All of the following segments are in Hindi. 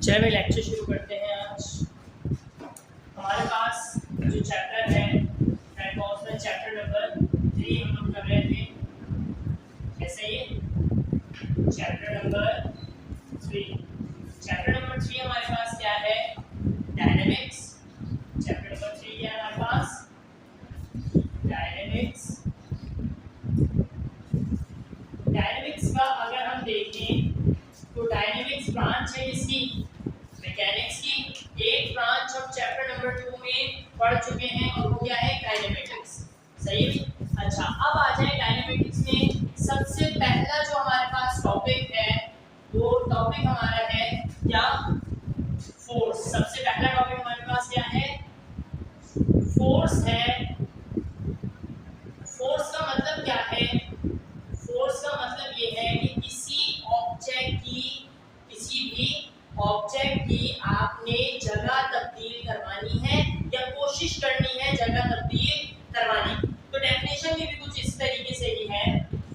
चलिए लेक्चर शुरू करते हैं। आज हमारे पास जो चैप्टर है उसमें चैप्टर नंबर 3 हम लोग कर रहे थे। कैसे ये चैप्टर नंबर 3 हमारे पास क्या है? डायनेमिक्स। चैप्टर नंबर 3 क्या है हमारे पास? डायनेमिक्स। डायनेमिक्स का अगर हम देखें तो डायनेमिक्स ब्रांच है इसकी मैकेनिक्स की। एक ब्रांच हम चैप्टर नंबर 2 में पढ़ चुके हैं और वो क्या है? काइनेमेटिक्स। सही है। अच्छा, अब आ जाए डायनेमिक्स में सबसे पहला जो हमारे पास टॉपिक है वो टॉपिक हमारा है क्या? फोर्स। सबसे पहला टॉपिक हमारे पास क्या है? फोर्स है। फोर्स का मतलब क्या है? फोर्स का मतलब ये है कि किसी भी ऑब्जेक्ट की आपने जगह तब्दील करवानी है या कोशिश करनी है जगह तब्दील करवाने की। तो डेफिनेशन भी कुछ इस तरीके से ही है।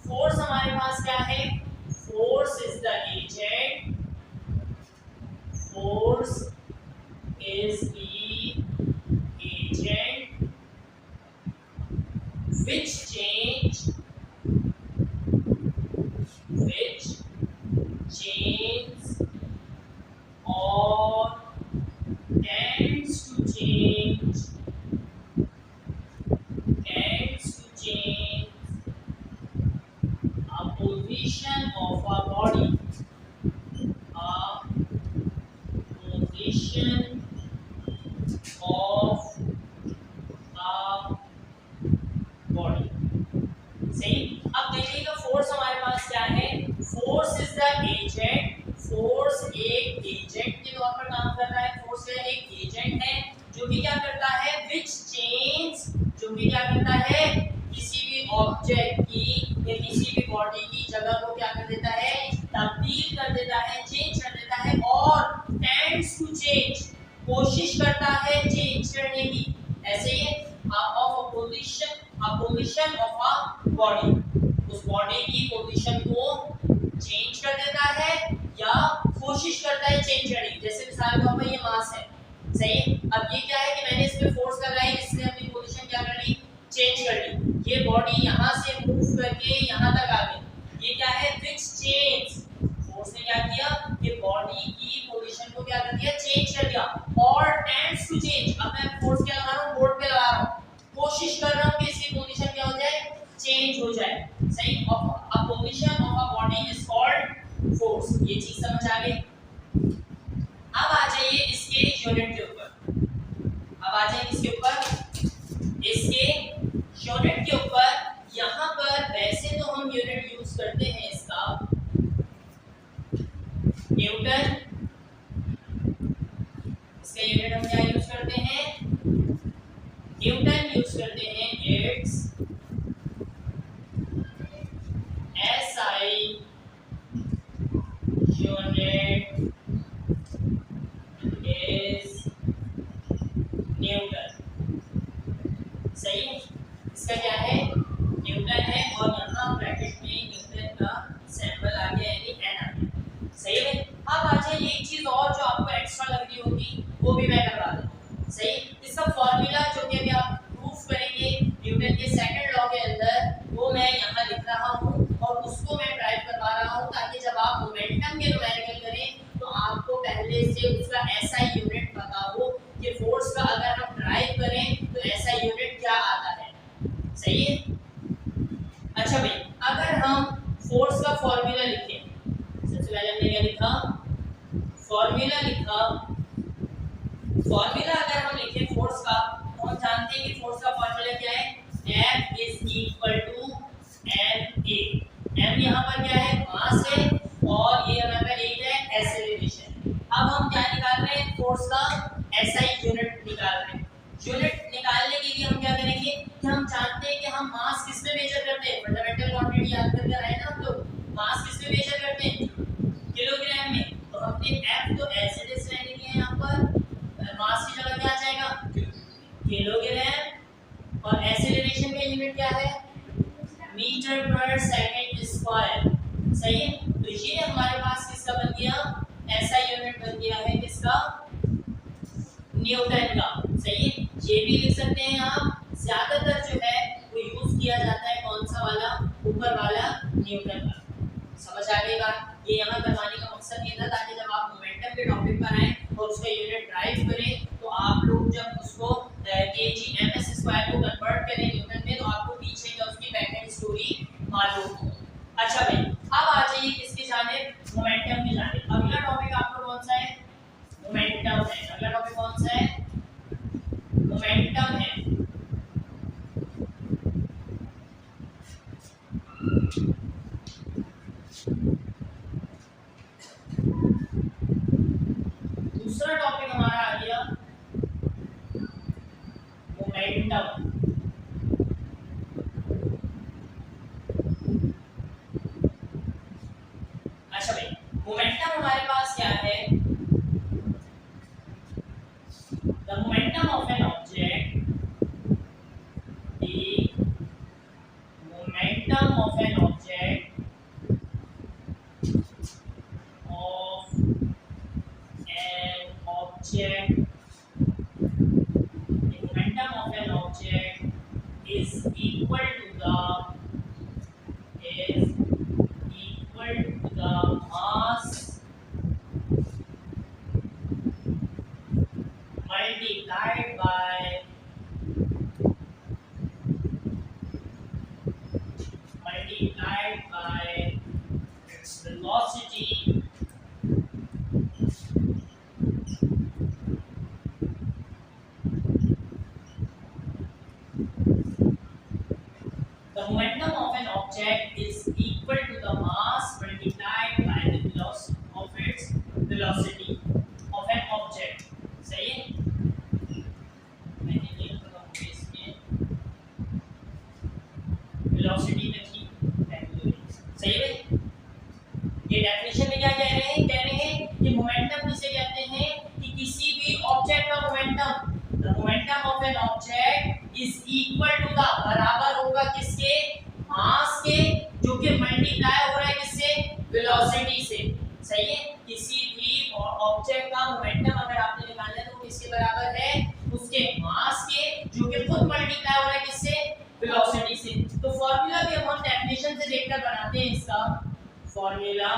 फोर्स हमारे पास क्या है? Force is the agent. Force is the agent which change or tends to change a position of a body, सही। अब देखिएगा फोर्स हमारे पास क्या है? Force is the agent. Force एक एजेंट के तौर पर काम कर रहा है। फोर्स एक एजेंट है जो कि क्या करता है? जो कि क्या करता है? किसी भी ऑब्जेक्ट की या किसी भी बॉडी की जगह को क्या कर देता है? तब्दील कर देता है, चेंज कर देता है। और टेंड्स टू चेंज, कोशिश करता है चेंज करने की। ऐसे ही of position of a body, उस बॉडी की पोजीशन को चेंज कर देता है या कोशिश करता है चेंज करने की। जैसे मिसाल के तौर पर ये मास है, सही। अब ये क्या है कि मैंने इस पे फोर्स लगाई, इसने अपनी पोजीशन क्या कर ली? चेंज कर ली। ये बॉडी यहां से मूव करके यहां तक आ गई। ये क्या है? Which change. फोर्स ने क्या किया कि बॉडी की पोजीशन को क्या कर दिया? चेंज कर दिया। और टेंड्स टू चेंज, अब मैं फोर्स क्या लगा रहा हूं? बोर्ड पे लगा रहा हूं, कोशिश कर रहा हूं कि इसकी पोजीशन क्या हो जाए? चेंज हो जाए। सही। A position of a body is called force. ये चीज समझ आ गई। अब आ जाइए इसके यूनिट के ऊपर। अब आ जाइए किसके ऊपर? इसके यूनिट के ऊपर। यहां पर वैसे तो हम यूनिट यूज करते हैं इसका न्यूटन। इसका यूनिट हम क्या यूज करते हैं? न्यूटन यूज करते हैं। It's SI unit is Newton. सही है। इसका क्या है? न्यूटन है और यहाँ ब्रैकेट में न्यूटन का सिंबल आ गया यानी N आ गया। सही है। अब आ जाए एक चीज और जो आपको एक्स्ट्रा लग रही होगी वो भी मैं करवा दूँ। सही। इसका फॉर्मूला जो कि अभी आप प्रूफ करेंगे न्यूटन के सेकंड लॉ के अंदर, वो मैं यहाँ लिख रहा हूँ और उसको मैं ड्राइव करवा रहा हूँ ताकि जब आप मोमेंटम के न्यूमेरिकल करें तो आपको पहले से उसका SI यूनिट पता हो कि फोर्स का अगर हम ड्राइव करें तो SI यूनिट क्या आता है। सही है। अच्छा भाई, अगर हम फोर्स का फॉर्मूला लिखें, सबसे पहले हमने क्या लिखा? फॉर्मूला लिखा। फॉर्मूला अगर हम लिखें फोर्स का तो हम जानते हैं कि फोर्स का फॉर्मूला क्या है? F is equal to ma। m यहाँ पर क्या है? मास है और ये हमारे पास एक है एक्सेलरेशन। अब हम क्या निकाल रहे हैं? फोर्स का SI यूनिट निकाल रहे हैं। यूनिट निकालने के लिए हम क्या करेंगे कि हम जानते हैं कि हम मास किस में मेजर करते हैं? फंडामेंटल क्वांटिटी याद करके आए ना हम लोग। मास किस में मेजर करते हैं? किलोग्राम में। तो हमने F तो ऐसे जैसे रहने के यहाँ पर मास की जगह क्या आ जाएगा? किलोग्राम। और एक्सेलरेशन का यूनिट क्या है? मीटर पर सेकंड स्क्वायर। सही है। तो ये हमारे पास किसका बन गया? ऐसा यूनिट बन गया है कि किसका, न्यूटन का। सही है, ये भी लिख सकते हैं आप। ज्यादातर जो है वो यूज किया जाता है कौन सा वाला, ऊपर वाला, न्यूटन का। समझ आ गई बात। ये यहाँ करवाने का मकसद ये था ताकि जब आप मोमेंटम के टॉपिक पर आए और उसका यूनिट ड्राइव करें तो आप लोग जब उसको kg/ms स्क्वायर को कन्वर्ट करें न्यूटन में तो आपको पीछे का उसकी बैकएंड स्टोरी मालूम हो। अच्छा भाई, अब आ जाइए किसकी जानिब, मोमेंटम की जानिब। अगला टॉपिक आपका कौन सा है, मोमेंटम है। अगला टॉपिक कौन सा है, मोमेंटम है। दूसरा टॉपिक हमारा आ गया मोमेंटम। अच्छा भाई, मोमेंटम हमारे पास क्या है, the momentum of an object, the momentum of an object is equal to the mass multiplied by its velocity the momentum of an object is equal to the mass multiplied by the velocity of its velocity of an object. सही है, मैंने लिख रखा हूँ इसमें velocity लिखी सही है। ये डेफिनेशन में क्या कह रहे हैं, कह रहे हैं कि मोमेंटम किसे कहते हैं कि किसी भी ऑब्जेक्ट का momentum, the momentum of an object is equal to the, बराबर होगा किसके, मास के, जो कि मल्टीप्लाई हो रहा है किससे, वेलोसिटी से। सही है, किसी भी ऑब्जेक्ट का मोमेंटम अगर आपने निकालना है तो वो किसके बराबर है, उसके मास के, जो कि खुद मल्टीप्लाई हो रहा है किससे, वेलोसिटी से। तो फार्मूला भी हम डेफिनेशन से देखकर बनाते हैं इसका फार्मूला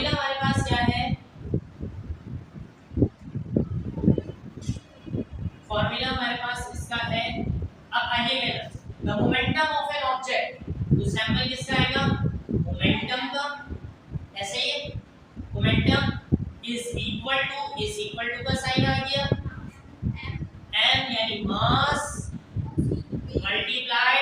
हमारे पास क्या है, फॉर्मूला हमारे पास इसका है। अब आइए the momentum of an object, तो सैंपल किसका आएगा, मोमेंटम का। ऐसे ही मोमेंटम इज इक्वल टू का साइन आ गया, m यानी मास multiply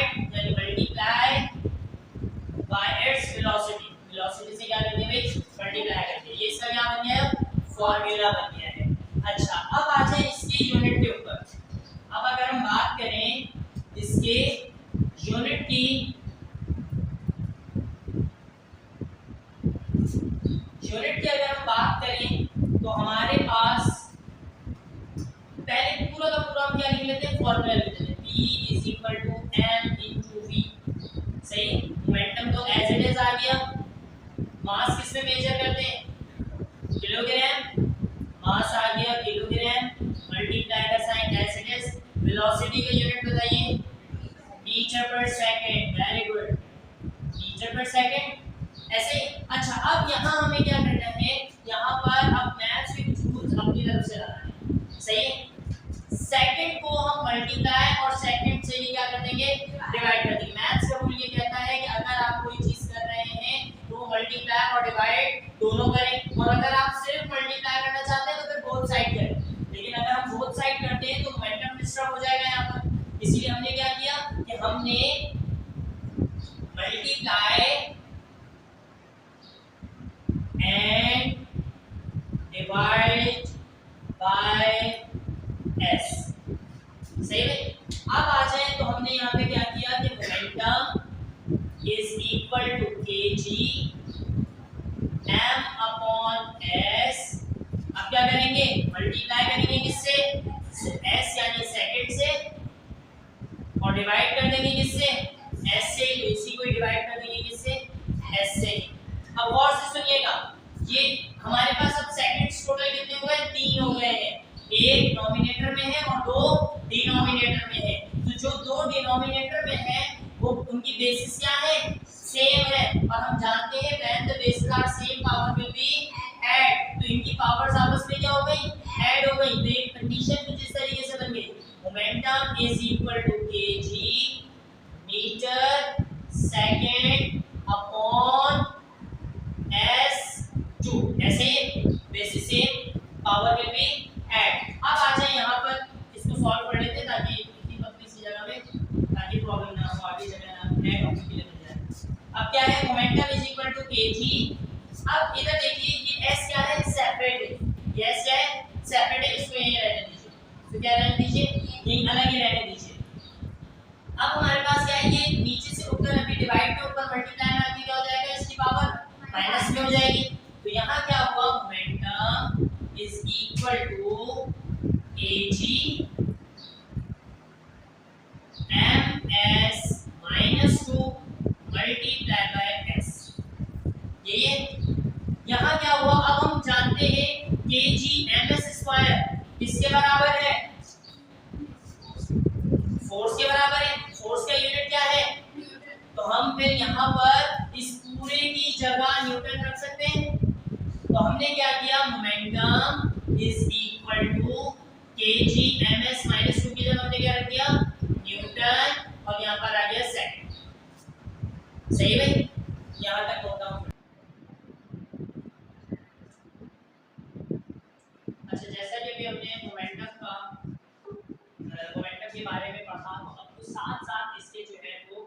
bye its velocity. Velocity से क्या करते हैं भाई, मल्टीप्लाई करते हैं। ये इसका क्या बन गया, फॉर्मूला बन गया है। अच्छा, अब आ जाए इसके यूनिट के ऊपर। अब अगर हम बात करें इसके यूनिट की, अगर हम बात करें तो हमारे पास पहले पूरा का पूरा हम क्या लिख लेते हैं, फॉर्मूला लिख लेते हैं, P is equal to m into v। सही, मोमेंटम तो एज इट इज आ गया। मास किस में मेजर करते हैं, किलोग्राम, मास आ गया किलोग्राम, मल्टीप्लाई का sign as it is. Velocity का यूनिट बताइए, मीटर पर सेकंड। वेरी गुड, मीटर पर सेकंड। ऐसे ही। अच्छा, अब यहाँ हमें क्या करना है, यहाँ पर अब मैथ्स के कुछ रूल्स अपनी तरफ से लाना है। सही है, सेकंड को हम मल्टीप्लाई और सेकंड से ही क्या कर देंगे, डिवाइड कर देंगे। मैथ्स का रूल ये कहता है कि अगर आप कोई चीज कर रहे हैं तो मल्टीप्लाई और डिवाइड दोनों करें, और अगर आप सिर्फ मल्टीप्लाई करना चाहते हैं तो फिर बोथ साइड करें। लेकिन अगर हम बोथ साइड करते हैं तो मोमेंटम डिस्टर्ब हो जाएगा यहाँ पर। इसलिए हमने क्या किया कि हमने multiply and divide by s। सही है। अब आ जाए तो हमने यहाँ पे क्या किया कि momentum is equal to kg m upon अब और से सुनिएगा, ये हमारे पास अब सेकंड्स टोटल कितने हो गए, 3 हो गए हैं। एक नॉमिनेटर में है और 2 डिनोमिनेटर में है। तो जो 2 डिनोमिनेटर में है वो उनकी बेसिस क्या है, सेम है। और हम जानते हैं when the basis are same power will be add. तो इनकी पावर्स आपस में क्या हो गई, ऐड हो गई। तो ये कंडीशन कुछ इस तरीके से बन गई, momentum is equal to kg metre second upon s2। ऐसे बेसिस से पावर विल बी ऐड। अब आ जाए यहाँ पर, इसको सॉल्व कर लेते हैं ताकि इतनी पतली सी जगह में ताकि प्रॉब्लम ना हो, आगे जगह ना नए टॉपिक के लिए मिल जाए। अब क्या है, momentum is equal to kg। अब इधर देखिए ये s क्या है, सेपरेट है। ये s क्या है, सेपरेट है, इसको यहीं रहने दीजिए। तो क्या रहने दीजिए, यहीं अलग ही रहने दीजिए। अब हमारे पास क्या है, ये नीचे से ऊपर अभी डिवाइड के ऊपर मल्टीप्लाई में आके क्या हो जाएगा, इसकी पावर माइनस में हो जाएगी। तो यहाँ क्या हुआ, momentum is equal to kg ms minus 2 multiply by s। ये यहाँ क्या हुआ, अब हम जानते हैं kg ms स्क्वायर किसके बराबर है, फोर्स के बराबर है। फोर्स का यूनिट क्या है, तो हम फिर यहाँ पर इस पूरे की जगह न्यूटन रख सकते हैं। तो हमने क्या किया, momentum is equal to kg ms minus 2 की जगह हमने क्या रख दिया, न्यूटन, और यहाँ पर आ गया सेकंड। सही है, यहाँ तक होता हूँ। अच्छा, जैसा कि अभी हमने मोमेंटम के बारे में पढ़ा, तो अब तो साथ साथ इसके जो है वो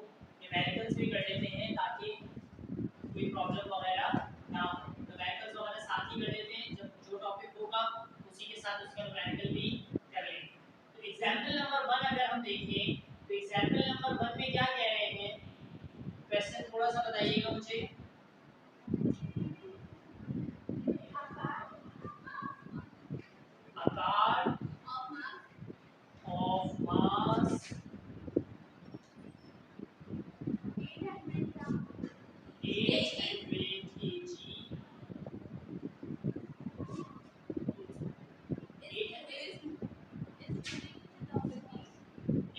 न्यूमेरिकल्स भी कर लेते हैं ताकि कोई प्रॉब्लम वगैरह ना हो। न्यूमेरिकल्स वगैरह साथ ही कर लेते हैं, जब जो टॉपिक होगा उसी के साथ उसका न्यूमेरिकल भी कर लेंगे। तो एग्जांपल नंबर 1 अगर हम देखें, तो एग्जांपल नंबर 1 में क्या कह रहे हैं, क्वेश्चन थोड़ा सा बताइएगा मुझे। आकार of mass 800 kg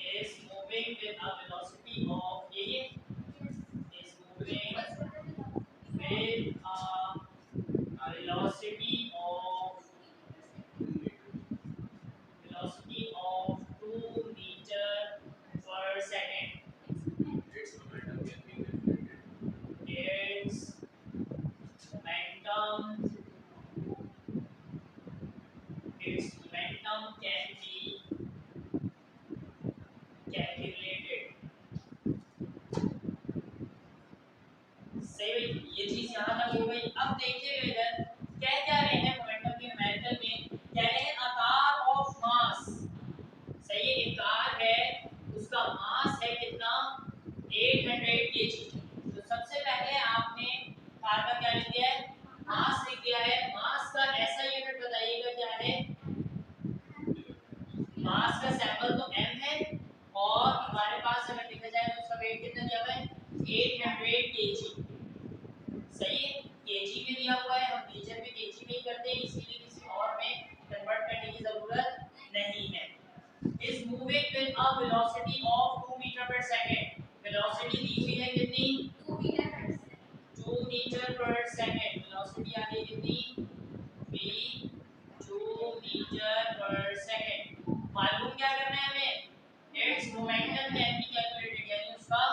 is moving with a velocity of is moving with a velocity of 2 meter per second. Its momentum can be calculated. सही, ये चीज यहाँ तक हो गई। अब देखिए इधर क्या कह रहे हैं, मोमेंटम के न्यूमेरिकल में कह रहे हैं आकार ऑफ मास। सही है, एक कार है, उसका मास है कितना, 800 kg। तो सबसे पहले आपने कार का क्या लिख दिया है, मास लिख दिया है। मास का ऐसा यूनिट बताइएगा क्या है, मास का सैंपल तो m है, और हमारे पास अगर लिखा जाए तो उसका वेट कितना दिया हुआ है, 800 kg। सही है, kg में दिया हुआ है, हम मीटर में kg में ही करते हैं, इसीलिए किसी और में कन्वर्ट करने की जरूरत नहीं है। is moving with a velocity of 2 meter per second। Velocity दी हुई है कितनी, 2 मीटर पर सेकंड। वेलोसिटी आ गई कितनी, v 2 मीटर पर सेकंड। मालूम क्या करना है हमें, it's momentum can be calculated, यानी उसका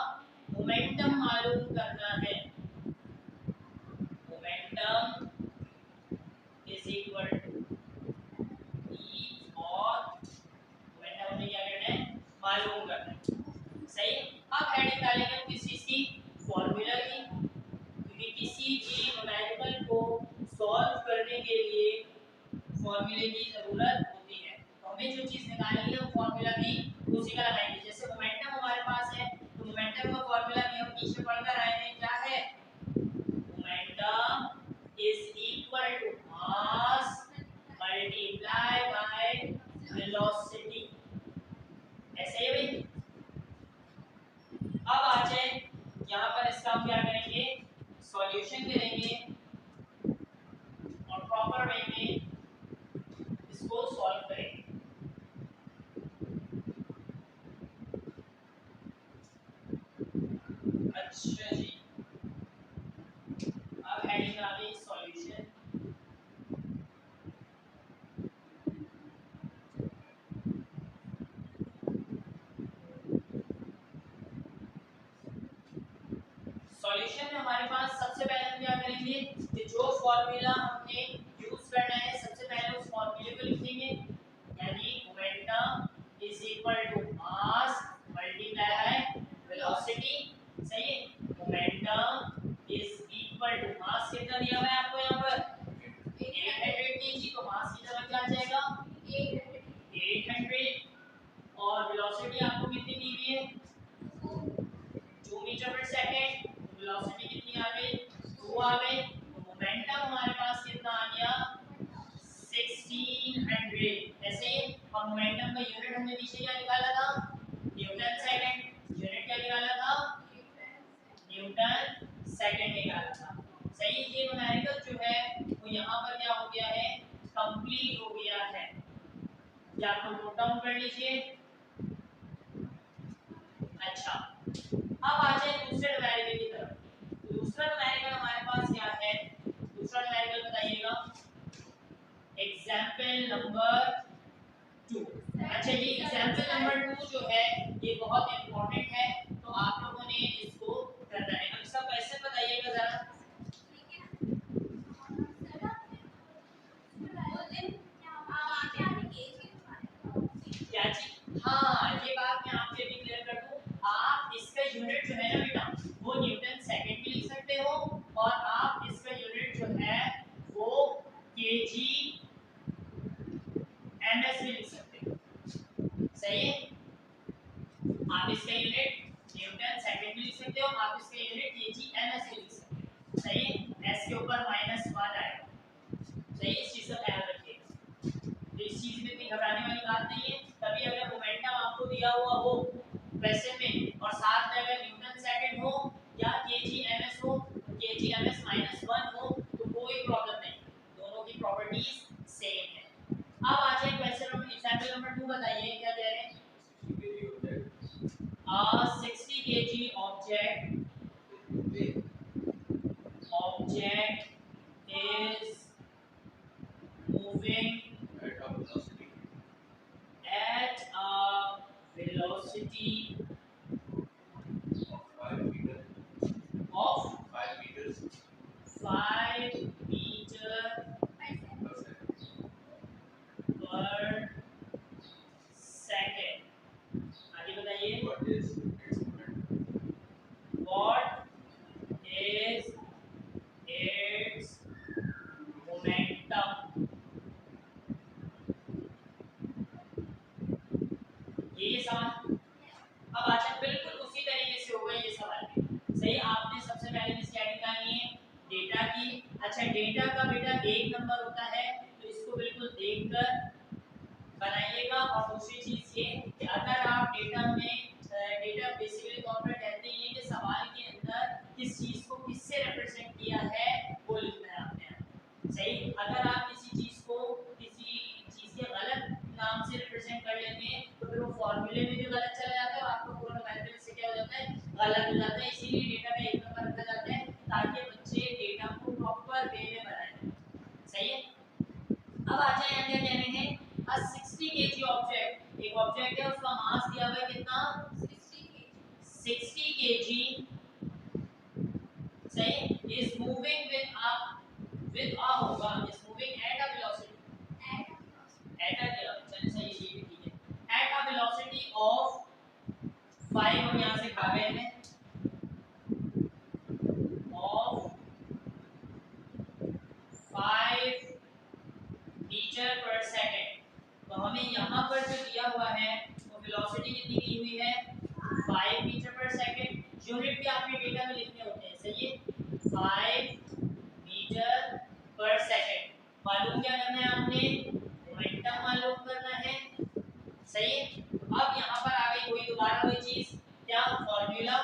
मोमेंटम मालूम करना है। Momentum is equal to e, और मोमेंटम हमें क्या करना है, मालूम करना है। सही, अब हेडिंग डालेंगे हम किस चीज की, फॉर्मूला की, क्योंकि किसी भी न्यूमेरिकल को सॉल्व करने के लिए फॉर्मूले की जरूरत होती है। तो हमें जो चीज निकालनी है वो फॉर्मूला भी उसी का लगाएंगे। जैसे मोमेंटम हमारे पास है, तो मोमेंटम का फॉर्मूला भी हम पीछे पढ़कर आए हैं, क्या है, momentum is equal to mass multiply by velocity. ऐसे ही भाई। अब आ जाए यहाँ पर इसका हम क्या करेंगे, सॉल्यूशन करेंगे और प्रॉपर वे में इसको सॉल्व करेंगे। अच्छा जी, अब हेडिंग आ गई सॉल्यूशन। सॉल्यूशन में हमारे पास सबसे पहले हम क्या करेंगे कि जो फॉर्मूला हमने यूज करना है सबसे पहले उस फॉर्मूले को लिखेंगे, यानी momentum is equal to mass multiply velocity. सही है, momentum is equal to mass कितना दिया हुआ है आपको यहाँ पर 800 kg, तो मास की जगह क्या आ जाएगा 800, और वेलोसिटी आपको कितनी दी हुई है 2 मीटर पर सेकंड, तो वेलोसिटी कितनी आ गई 2 आ गई, तो मोमेंटम हमारे पास कितना आ गया 1600। ऐसे हम मोमेंटम का यूनिट हमने पीछे क्या निकाला था न्यूटन सेकंड, यूनिट क्या निकाला था न्यूटन सेकंड निकाला था। सही, ये न्यूमेरिकल जो है वो यहाँ पर क्या हो गया है कंप्लीट हो गया है, या आपको नोट डाउन कर लीजिए। अच्छा, अब आ जाए दूसरे न्यूमेरिकल की तरफ। दूसरा न्यूमेरिकल हमारे पास क्या है, दूसरा न्यूमेरिकल बताइएगा एग्जांपल नंबर 2। अच्छा, ये एग्जांपल नंबर 2 जो है ये बहुत इंपॉर्टेंट है, तो आप लोगों ने इसको करना है। अब सब कैसे बताइएगा जरा। क्या जी, हाँ ये बात मैं आपके भी क्लियर कर दूं, आप इसका यूनिट जो है ना बेटा वो न्यूटन सेकंड भी लिख सकते हो, और आप इसका यूनिट जो है वो केजी एमएस भी लिख सकते हो। सही है, आप इसका यूनिट न्यूटन सेकंड भी लिख सकते हो, आप इसका यूनिट केजी एमएस भी लिख सकते हो। सही है, एस के ऊपर -1 आएगा। सही, इस चीज का ख्याल रखिएगा, तो इस चीज में इतनी घबराने वाली बात नहीं है। कभी अगर मोमेंटम आपको दिया हुआ हो वैसे में और साथ में अगर न्यूटन सेकंड हो या केजीएमएस हो, केजीएमएस -1 हो, तो कोई प्रॉब्लम नहीं, दोनों की प्रॉपर्टीज सेम है। अब आ जाए क्वेश्चन नंबर एग्जांपल नंबर 2 बताइए क्या कह रहे हैं। 60 kg object is moving at a velocity of 5 meter per second। आगे बताइए what is its momentum। ये सवाल अब अच्छा बिल्कुल उसी तरीके से होगा ये सवाल भी। सही, आपने सबसे पहले किसकी हेडिंग डालनी है डेटा की। अच्छा, डेटा का बेटा 1 नंबर होता है, तो इसको बिल्कुल देखकर बनाइएगा। और दूसरी चीज ये कि अगर आप डेटा में डेटा बेसिकली तौर पर कहते हैं कि सवाल के अंदर किस चीज को किससे रिप्रेजेंट किया है वो लिखना है आपने। सही, अगर आप किसी चीज को किसी चीज के गलत नाम से रिप्रेजेंट कर लेते हैं तो फिर वो फॉर्मूले में भी गलत चला जाता है और आपका पूरा न्यूमेरिकल से क्या हो जाता है गलत हो जाता है। इसीलिए डेटा का 1 नंबर रखा जाता है ताकि बच्चे डेटा को प्रॉपर वे में बनाएं। सही है, अब आ जाए यहाँ क्या कह रहे हैं 60 kg ऑब्जेक्ट, एक ऑब्जेक्ट है उसका मास दिया हुआ है कितना 60 kg। सही, इज मूविंग विद अ होगा is moving at a velocity चलिए सही ये भी ठीक है एट अ वेलोसिटी ऑफ 5, हम यहाँ से खा गए हैं ऑफ 5 मीटर पर सेकंड। तो हमें यहाँ पर जो दिया हुआ है वो वेलोसिटी कितनी दी हुई है 5 मीटर पर सेकंड। यूनिट भी आपके डेटा में लिखने होते हैं। सही है, 5 मीटर पर सेकंड। मालूम क्या करना है आपने मोमेंटम मालूम करना है। सही है, अब यहाँ पर आ गई कोई दोबारा वही चीज क्या फॉर्मूला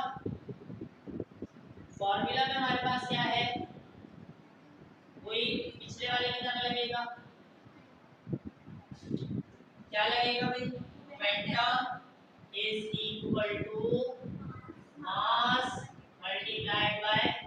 क्या लगेगा भाई, momentum is equal to mass multiplied bye